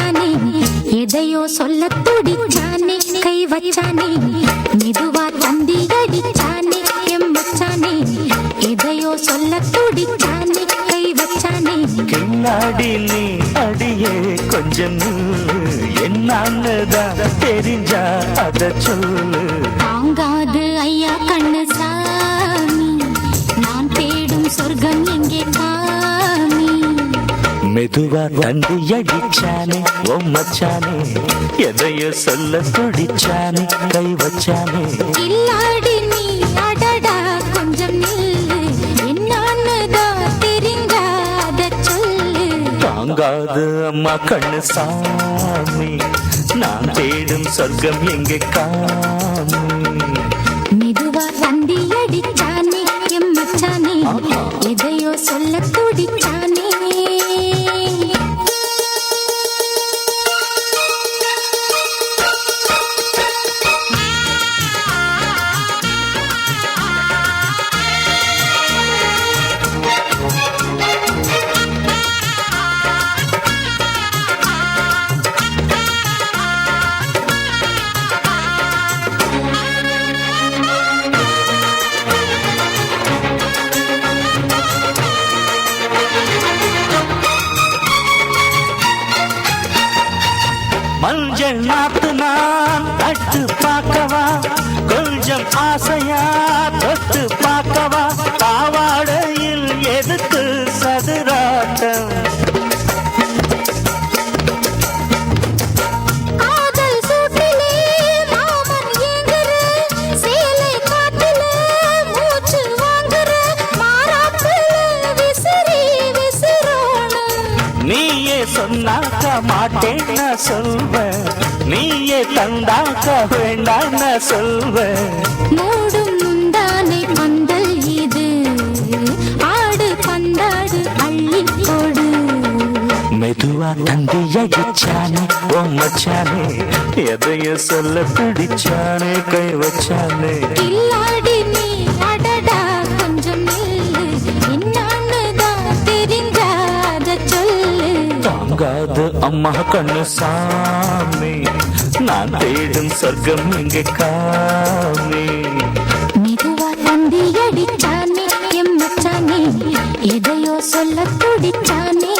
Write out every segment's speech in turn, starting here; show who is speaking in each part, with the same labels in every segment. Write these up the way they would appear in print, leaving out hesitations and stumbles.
Speaker 1: வச்சானே எதையோ சொல்ல துடிச்சானே கை வச்சானே மெதுவா தந்தி அடிச்சானே எம் வச்சானே எதையோ சொல்ல துடிச்சானே கை வச்சானே
Speaker 2: கில்லாடி நீ அடியே கொஞ்சம் என்னதான் தெரிஞ்சா அத சொல்லு
Speaker 1: தாங்காது ஐயா கண்ணு சாமி நான் தேடும் சொர்க்கம் எங்கே காமி
Speaker 2: மெதுவா தந்தி அடிச்சானே ஓ மச்சானே எதையோ சொல்ல துடிச்சானே கை வச்சானே
Speaker 1: இல்லாடி நீ அடடா கொஞ்சம் நில்லு என்னன்னுதான் தெரிஞ்சாத சொல்லு
Speaker 2: தாங்காது அம்மா கண்ணு சாமி நான் தேடும் சொர்க்கம் எங்கே காமி
Speaker 1: மெதுவா தந்தி அடிச்சானே எம் மச்சானே எதையோ சொல்ல துடிச்சானே
Speaker 2: மஞ்சள் நாத்து நான் தட்டு பார்க்கவா கொஞ்சம் ஆசையா தொட்டு பார்க்கவா பாவாடையில் எதுக்கு சதுராட்டம்
Speaker 1: காதல் சூட்டிலே மாமன் ஏங்குற சேலை காட்டுல மூச்சு வாங்குற மாறாப்புல விசிறி விசிறோணும்
Speaker 2: நீயே சொன்னாக்க மாட்டேன் நான் சொல்வேன் நீயே தந்தாக்க வேண்டாம் நான் சொல்வேன்
Speaker 1: மூடும் முந்தானை பந்தல் இது ஆடு பந்தாடு அள்ளி போடு
Speaker 2: மெதுவா தந்தி அடிச்சானே ஓ மச்சானே எதையோ சொல்ல பிடிச்சானே கை வச்சானே
Speaker 1: இல்லாடி நீ அடடா கொஞ்சம் நில்லு என்னன்னுதான் தெரிஞ்சாத சொல்லு
Speaker 2: தாங்காது அம்மா கண்ணு சாமி நான் தேடும் சொர்க்கம் இங்கே காமி
Speaker 1: மெதுவா தந்தி அடிச்சானே எம் மச்சானே எதையோ சொல்ல துடிச்சானே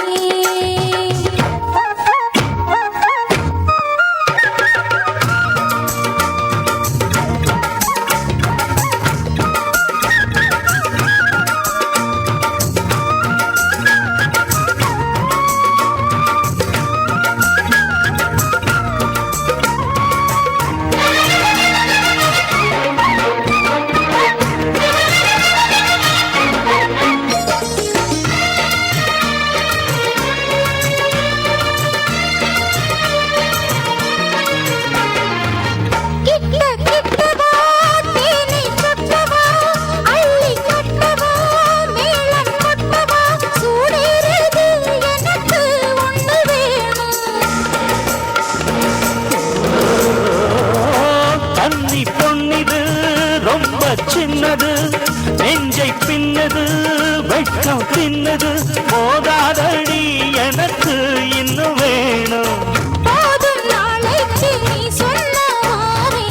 Speaker 2: சின்னது நெஞ்சை பின்னது வெட்கம் தின்னது போதாதடி எனக்கு இன்னும் வேணும்
Speaker 1: போதும் நாளைக்கு நீ சொன்ன மாறே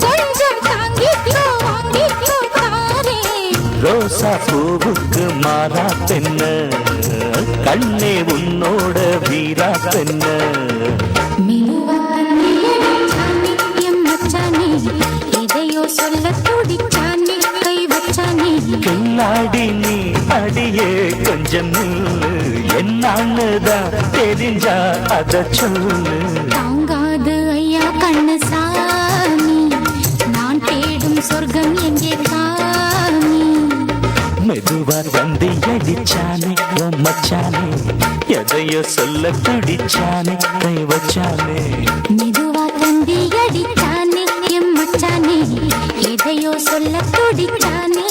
Speaker 1: கொஞ்சம் தாங்கிக்கோ வாங்கிக்கோ தாரே
Speaker 2: ரோசா பூவுக்கு மாறா பெண்ண கண்ணே உன்னோட வீரா பெண்ண
Speaker 1: மெதுவா தந்தி அடிச்சானே எம் மச்சானே எதையோ சொல்ல துடிச்சானே கை வச்சானே
Speaker 2: கில்லாடி நீ அடியே கொஞ்சம் நில்லு என்னன்னுதான் தெரிஞ்சா அத சொல்லு
Speaker 1: தாங்காது ஐயா கண்ணு சாமி நான் தேடும் சொர்க்கம் எங்கே காமி
Speaker 2: மெதுவா தந்தி அடிச்சானே ஓ மச்சானே எதையோ சொல்ல துடிச்சானே கை வச்சானே
Speaker 1: மெதுவா தந்தி அடிச்சானே எம் மச்சானே எதையோ சொல்ல துடிச்சானே